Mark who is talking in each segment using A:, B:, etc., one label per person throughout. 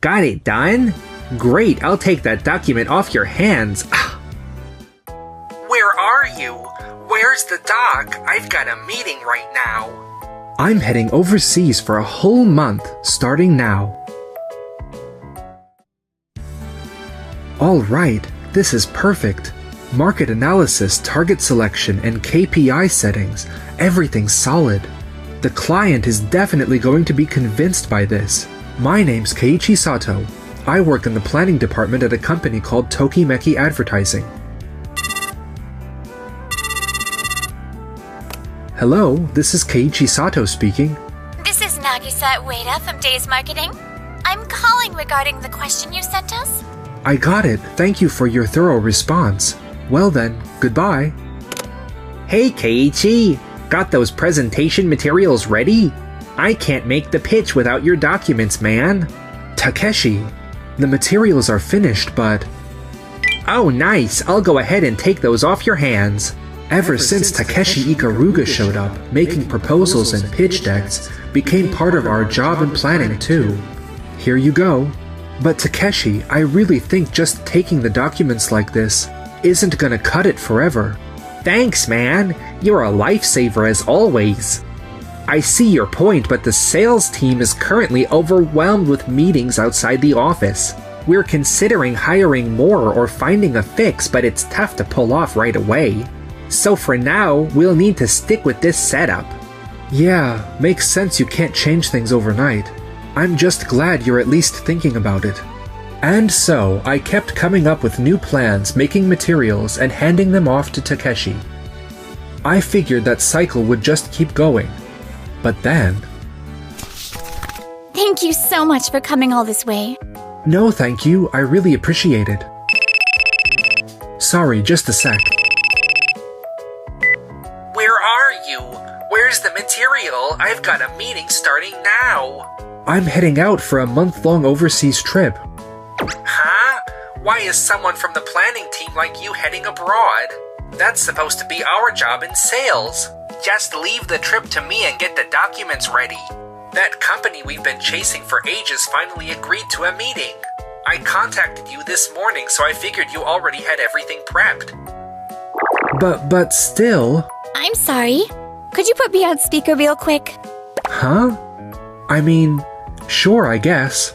A: Got it done? Great, I'll take that document off your hands. Where are you? Where's the doc? I've got a meeting right now. I'm heading overseas for a whole month, starting now. Alright, this is perfect. Market analysis, target selection, and KPI settings. Everything's solid. The client is definitely going to be convinced by this. My name's Keiichi Sato. I work in the planning department at a company called Tokimeki Advertising. Hello, this is Keiichi Sato speaking.
B: This is Nagisa Ueda from Days Marketing. I'm calling regarding the question you sent us.
A: I got it. Thank you for your thorough response. Well then, goodbye. Hey Keiichi! Got those presentation materials ready? I can't make the pitch without your documents, man. Takeshi, the materials are finished, but... Oh nice, I'll go ahead and take those off your hands. Ever since Takeshi Ikaruga showed up, making proposals and pitch decks became part of our job and planning too. Here you go. But Takeshi, I really think just taking the documents like this isn't gonna cut it forever. Thanks, man. You're a lifesaver as always. I see your point, but the sales team is currently overwhelmed with meetings outside the office. We're considering hiring more or finding a fix, but it's tough to pull off right away. So for now, we'll need to stick with this setup. Yeah, makes sense you can't change things overnight. I'm just glad you're at least thinking about it. And so, I kept coming up with new plans, making materials, and handing them off to Takeshi. I figured that cycle would just keep going. But then...
B: Thank you so much for coming all this way.
A: No, thank you. I really appreciate it. Sorry, just a sec. Where are you? Where's the material? I've got a meeting starting now. I'm heading out for a month-long overseas trip. Huh? Why is someone from the planning team like you heading abroad? That's supposed to be our job in sales. Just leave the trip to me and get the documents ready. That company we've been chasing for ages finally agreed to a meeting. I contacted you this morning, so I figured you already had everything prepped. But still...
B: I'm sorry. Could you put me on speaker real quick?
A: Huh? I mean, sure, I guess.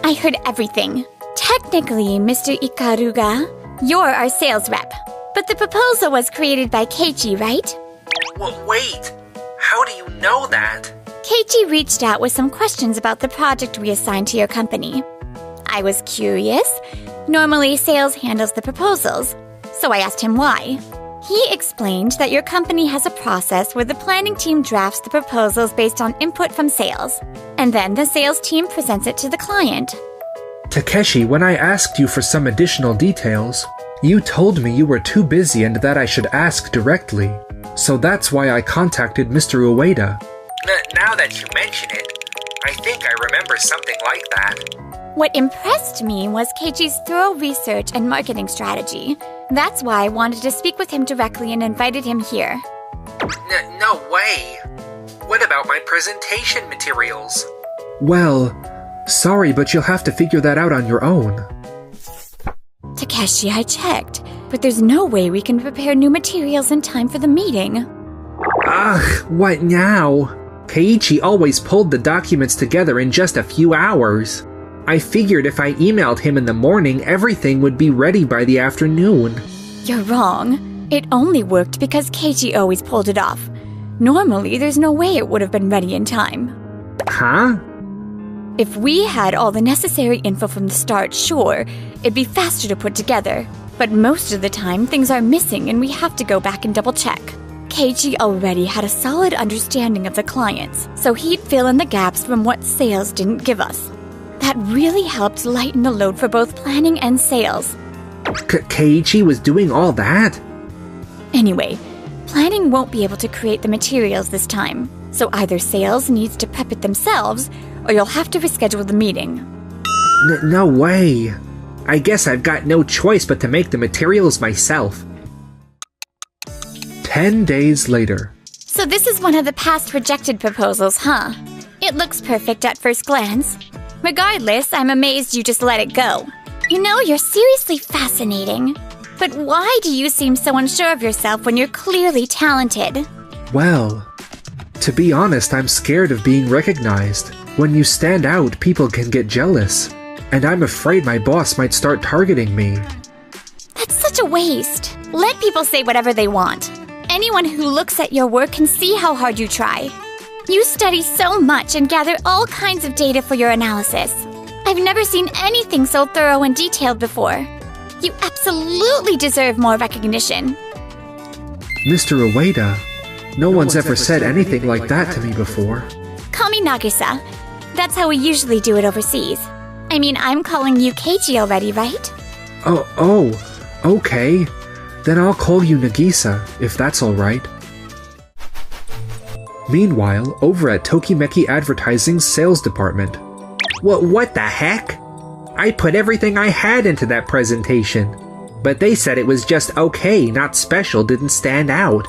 B: I heard everything. Technically, Mr. Ikaruga, you're our sales rep. But the proposal was created by Keiichi, right?
A: Well, wait. How do you know that?
B: Keiichi reached out with some questions about the project we assigned to your company. I was curious. Normally, sales handles the proposals, so I asked him why. He explained that your company has a process where the planning team drafts the proposals based on input from sales, and then the sales team presents it to the client.
A: Takeshi, when I asked you for some additional details, you told me you were too busy and that I should ask directly. So that's why I contacted Mr. Ueda. Now that you mention it, I think I remember something like that.
B: What impressed me was Keiichi's thorough research and marketing strategy. That's why I wanted to speak with him directly and invited him here.
A: No way. What about my presentation materials? Well, sorry, but you'll have to figure that out on your own.
B: Takeshi, I checked, but there's no way we can prepare new materials in time for the meeting.
A: Ugh, what now? Keiichi always pulled the documents together in just a few hours. I figured if I emailed him in the morning, everything would be ready by the afternoon.
B: You're wrong. It only worked because Keiichi always pulled it off. Normally, there's no way it would have been ready in time.
A: Huh?
B: If we had all the necessary info from the start, sure, it'd be faster to put together. But most of the time, things are missing and we have to go back and double-check. Keiichi already had a solid understanding of the clients, so he'd fill in the gaps from what sales didn't give us. That really helped lighten the load for both planning and sales.
A: Keiichi was doing all that?
B: Anyway, planning won't be able to create the materials this time, so either sales needs to prep it themselves, or you'll have to reschedule the meeting.
A: No way. I guess I've got no choice but to make the materials myself. 10 days later.
B: So this is one of the past rejected proposals, huh? It looks perfect at first glance. Regardless, I'm amazed you just let it go. You know, you're seriously fascinating. But why do you seem so unsure of yourself when you're clearly talented?
A: Well, to be honest, I'm scared of being recognized. When you stand out, people can get jealous. And I'm afraid my boss might start targeting me.
B: That's such a waste. Let people say whatever they want. Anyone who looks at your work can see how hard you try. You study so much and gather all kinds of data for your analysis. I've never seen anything so thorough and detailed before. You absolutely deserve more recognition.
A: Mr. Ueda, no one's ever said anything like that to me before.
B: Call me Nagisa. That's how we usually do it overseas. I mean, I'm calling you Keiichi already, right?
A: Oh, okay. Then I'll call you Nagisa, if that's alright. Meanwhile, over at Tokimeki Advertising's sales department. What the heck? I put everything I had into that presentation. But they said it was just okay, not special, didn't stand out.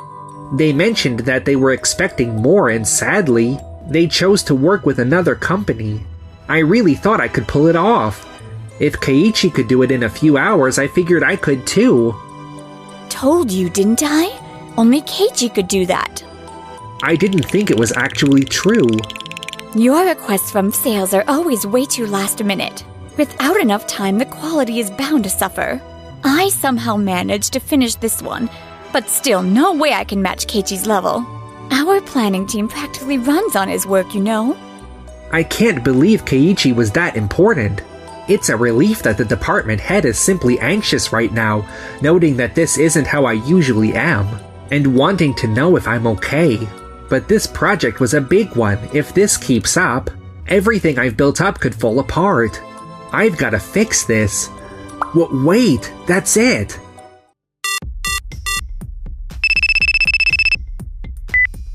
A: They mentioned that they were expecting more, and sadly, they chose to work with another company. I really thought I could pull it off. If Keiichi could do it in a few hours, I figured I could too.
B: Told you, didn't I? Only Keiichi could do that.
A: I didn't think it was actually true.
B: Your requests from sales are always way too last minute. Without enough time, the quality is bound to suffer. I somehow managed to finish this one, but still no way I can match Keiichi's level. Our planning team practically runs on his work, you know?
A: I can't believe Keiichi was that important. It's a relief that the department head is simply anxious right now, noting that this isn't how I usually am, and wanting to know if I'm okay. But this project was a big one. If this keeps up, everything I've built up could fall apart. I've gotta fix this. Wait, that's it!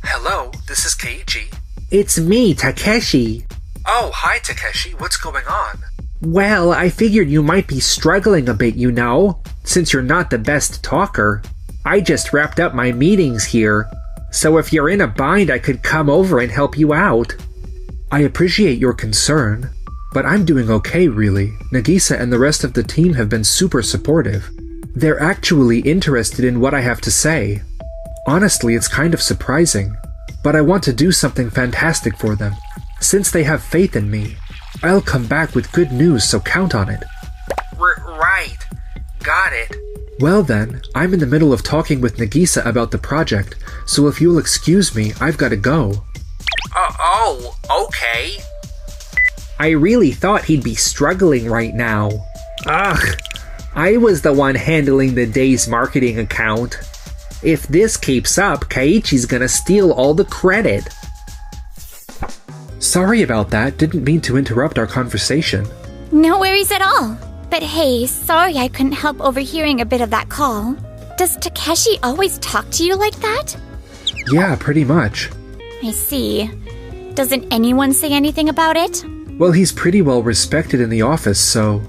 A: Hello, this is Keiichi. It's me, Takeshi. Oh, hi Takeshi, what's going on? Well, I figured you might be struggling a bit, you know, since you're not the best talker. I just wrapped up my meetings here, so if you're in a bind, I could come over and help you out. I appreciate your concern, but I'm doing okay, really. Nagisa and the rest of the team have been super supportive. They're actually interested in what I have to say. Honestly, it's kind of surprising, but I want to do something fantastic for them. Since they have faith in me, I'll come back with good news, so count on it. Right. Got it. Well then, I'm in the middle of talking with Nagisa about the project, so if you'll excuse me, I've gotta go. Oh, okay. I really thought he'd be struggling right now. Ugh, I was the one handling the day's marketing account. If this keeps up, Keiichi's gonna steal all the credit. Sorry about that, didn't mean to interrupt our conversation.
B: No worries at all. But hey, sorry I couldn't help overhearing a bit of that call. Does Takeshi always talk to you like that?
A: Yeah, pretty much.
B: I see. Doesn't anyone say anything about it?
A: Well, he's pretty well respected in the office, so...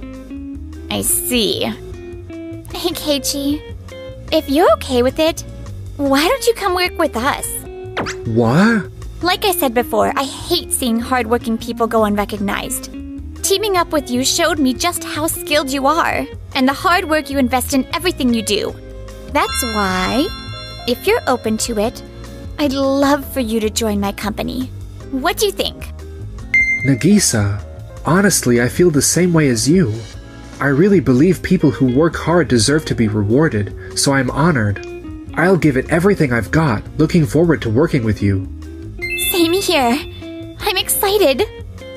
B: I see. Hey, Keiichi. If you're okay with it, why don't you come work with us?
A: What?
B: Like I said before, I hate seeing hardworking people go unrecognized. Teaming up with you showed me just how skilled you are, and the hard work you invest in everything you do. That's why, if you're open to it, I'd love for you to join my company. What do you think?
A: Nagisa, honestly, I feel the same way as you. I really believe people who work hard deserve to be rewarded, so I'm honored. I'll give it everything I've got, looking forward to working with you.
B: Same here. I'm excited.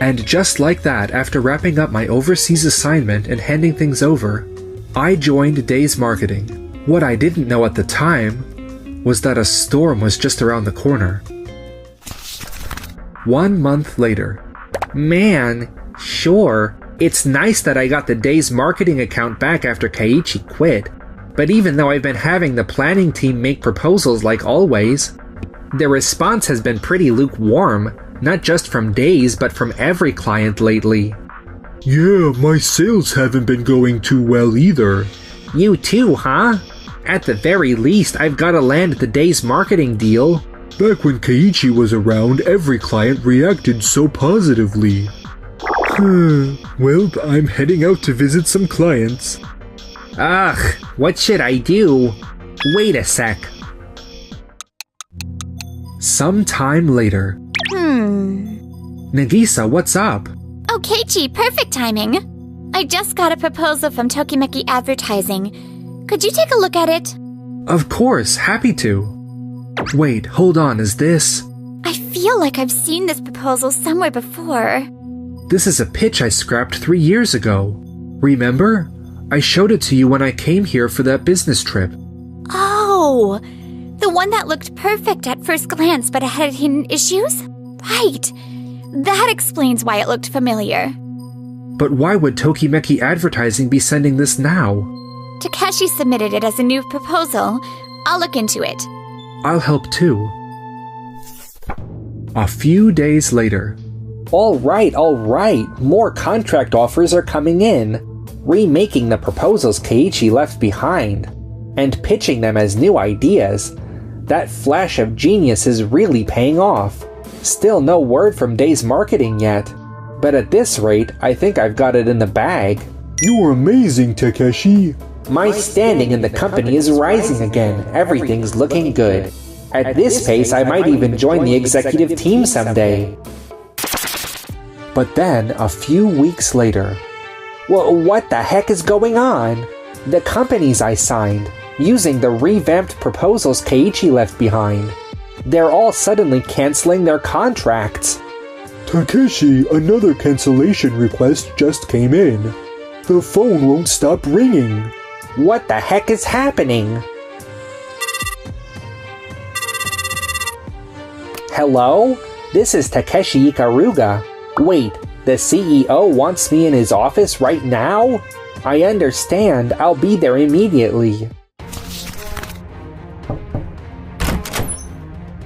A: And just like that, after wrapping up my overseas assignment and handing things over, I joined Days Marketing. What I didn't know at the time was that a storm was just around the corner. 1 month later. Man, sure, it's nice that I got the Days Marketing account back after Keiichi quit, but even though I've been having the planning team make proposals like always, the response has been pretty lukewarm, not just from Days, but from every client lately. Yeah, my sales haven't been going too well either. You too, huh? At the very least, I've gotta land the Days Marketing deal. Back when Keiichi was around, every client reacted so positively.
C: Well, I'm heading out to visit some clients.
A: Ugh, what should I do? Wait a sec. Sometime later. Nagisa, what's up?
B: Oh, Keiichi, perfect timing. I just got a proposal from Tokimeki Advertising. Could you take a look at it?
A: Of course, happy to. Wait, hold on, is this?
B: I feel like I've seen this proposal somewhere before.
A: This is a pitch I scrapped 3 years ago. Remember? I showed it to you when I came here for that business trip.
B: Oh, the one that looked perfect at first glance but had hidden issues? Right. That explains why it looked familiar.
A: But why would Tokimeki Advertising be sending this now?
B: Takeshi submitted it as a new proposal. I'll look into it.
A: I'll help too. A few days later. All right. More contract offers are coming in. Remaking the proposals Keiichi left behind. And pitching them as new ideas. That flash of genius is really paying off. Still no word from Day's marketing yet. But at this rate, I think I've got it in the bag.
C: You're amazing, Takeshi.
A: My standing in the company is rising again. Everything's looking good. At this pace, I might even join the executive team someday. But then, a few weeks later... Well, what the heck is going on? The companies I signed, using the revamped proposals Keiichi left behind. They're all suddenly canceling their contracts.
C: Takeshi, another cancellation request just came in. The phone won't stop ringing.
A: What the heck is happening? Hello? This is Takeshi Ikaruga. Wait, the CEO wants me in his office right now? I understand, I'll be there immediately.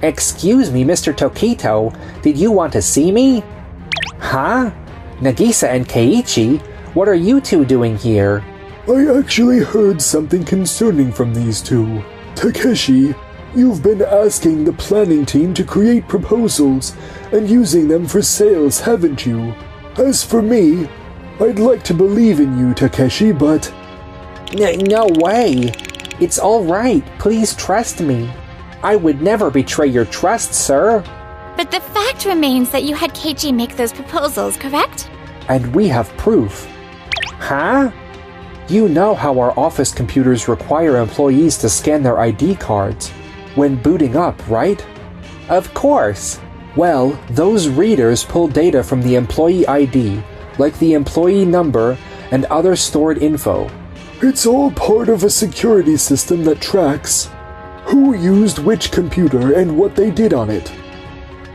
A: Excuse me, Mr. Tokito, did you want to see me? Huh? Nagisa and Keiichi, what are you two doing here?
C: I actually heard something concerning from these two. Takeshi, you've been asking the planning team to create proposals and using them for sales, haven't you? As for me, I'd like to believe in you, Takeshi, but...
A: No way! It's all right, please trust me. I would never betray your trust, sir.
B: But the fact remains that you had Keiichi make those proposals, correct?
A: And we have proof. Huh? You know how our office computers require employees to scan their ID cards when booting up, right? Of course. Well, those readers pull data from the employee ID, like the employee number and other stored info.
C: It's all part of a security system that tracks who used which computer and what they did on it.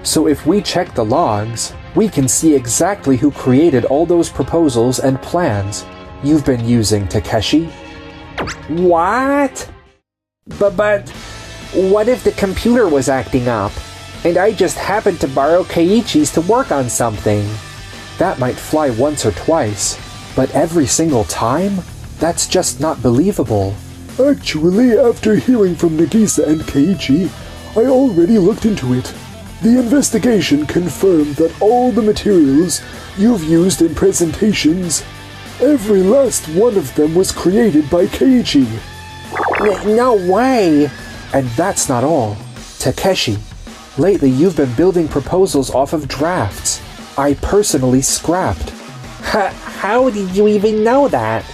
A: So if we check the logs, we can see exactly who created all those proposals and plans you've been using, Takeshi. What? But what if the computer was acting up, and I just happened to borrow Keiichi's to work on something? That might fly once or twice, but every single time? That's just not believable.
C: Actually, after hearing from Nagisa and Keiichi, I already looked into it. The investigation confirmed that all the materials you've used in presentations, every last one of them was created by Keiichi.
A: No way! And that's not all. Takeshi, lately you've been building proposals off of drafts I personally scrapped. How did you even know that?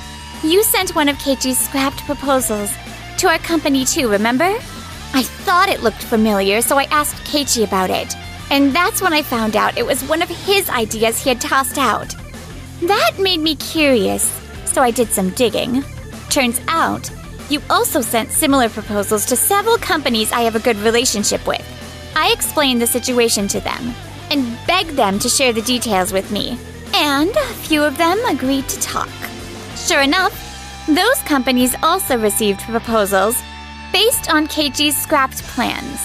B: You sent one of Keiichi's scrapped proposals to our company too, remember? I thought it looked familiar, so I asked Keiichi about it. And that's when I found out it was one of his ideas he had tossed out. That made me curious, so I did some digging. Turns out, you also sent similar proposals to several companies I have a good relationship with. I explained the situation to them, and begged them to share the details with me. And a few of them agreed to talk. Sure enough, those companies also received proposals based on Keiichi's scrapped plans.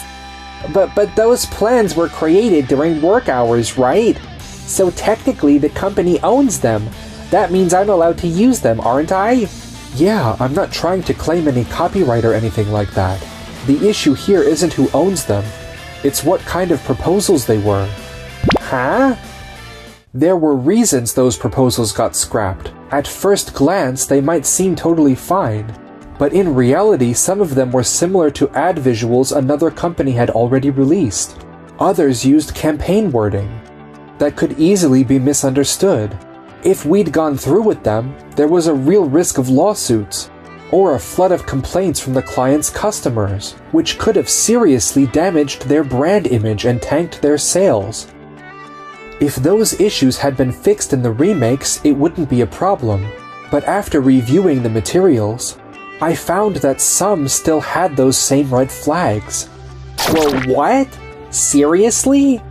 A: But those plans were created during work hours, right? So technically the company owns them. That means I'm allowed to use them, aren't I? Yeah, I'm not trying to claim any copyright or anything like that. The issue here isn't who owns them. It's what kind of proposals they were. Huh? There were reasons those proposals got scrapped. At first glance, they might seem totally fine, but in reality, some of them were similar to ad visuals another company had already released. Others used campaign wording that could easily be misunderstood. If we'd gone through with them, there was a real risk of lawsuits, or a flood of complaints from the client's customers, which could have seriously damaged their brand image and tanked their sales. If those issues had been fixed in the remakes, it wouldn't be a problem, but after reviewing the materials, I found that some still had those same red flags. Well, what? Seriously?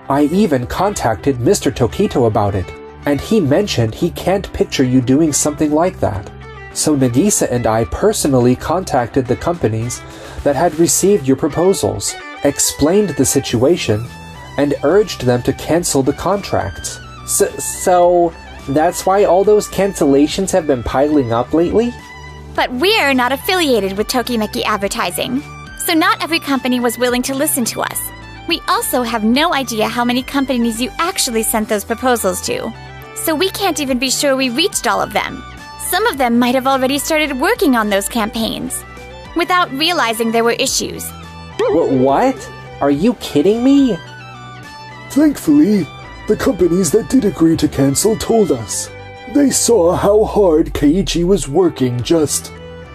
A: I even contacted Mr. Tokito about it, and he mentioned he can't picture you doing something like that. So Nagisa and I personally contacted the companies that had received your proposals, explained the situation, and urged them to cancel the contracts. So that's why all those cancellations have been piling up lately?
B: But we're not affiliated with Tokimeki Advertising, so not every company was willing to listen to us. We also have no idea how many companies you actually sent those proposals to, so we can't even be sure we reached all of them. Some of them might have already started working on those campaigns, without realizing there were issues.
A: What? Are you kidding me?
C: Thankfully, the companies that did agree to cancel told us. They saw how hard Keiichi was working just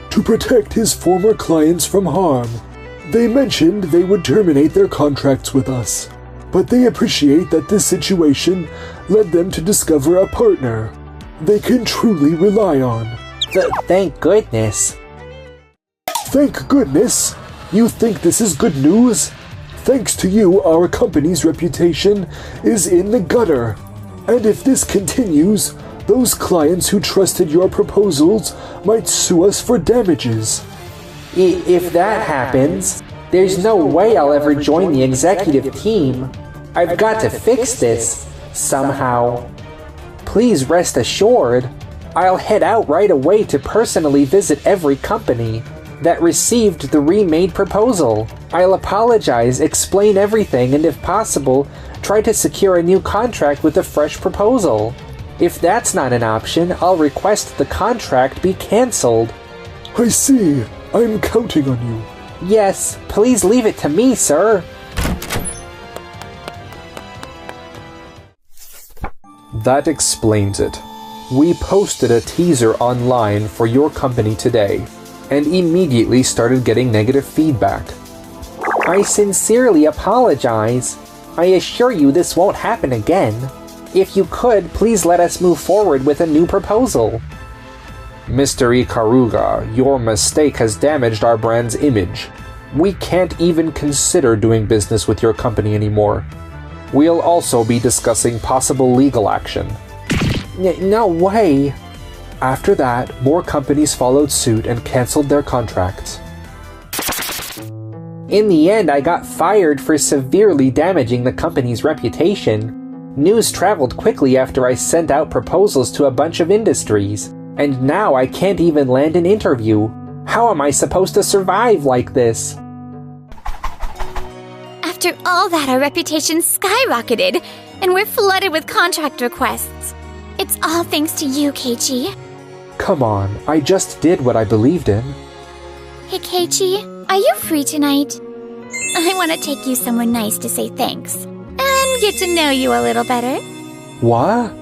C: to protect his former clients from harm. They mentioned they would terminate their contracts with us, but they appreciate that this situation led them to discover a partner they can truly rely on.
A: Thank goodness.
C: Thank goodness? You think this is good news? Thanks to you, our company's reputation is in the gutter. And if this continues, those clients who trusted your proposals might sue us for damages.
A: If that happens, there's no way I'll ever join the executive team. I've got to fix this somehow. Please rest assured, I'll head out right away to personally visit every company that received the remade proposal. I'll apologize, explain everything, and if possible, try to secure a new contract with a fresh proposal. If that's not an option, I'll request the contract be cancelled.
C: I see. I'm counting on you.
A: Yes, please leave it to me, sir. That explains it. We posted a teaser online for your company today, and immediately started getting negative feedback. I sincerely apologize. I assure you this won't happen again. If you could, please let us move forward with a new proposal. Mr. Ikaruga, your mistake has damaged our brand's image. We can't even consider doing business with your company anymore. We'll also be discussing possible legal action. No way! After that, more companies followed suit and canceled their contracts. In the end, I got fired for severely damaging the company's reputation. News traveled quickly after I sent out proposals to a bunch of industries, and now I can't even land an interview. How am I supposed to survive like this?
B: After all that, our reputation skyrocketed, and we're flooded with contract requests. It's all thanks to you, Keiichi.
A: Come on, I just did what I believed in.
B: Hey, Keiichi, are you free tonight? I want to take you somewhere nice to say thanks, and get to know you a little better.
A: What?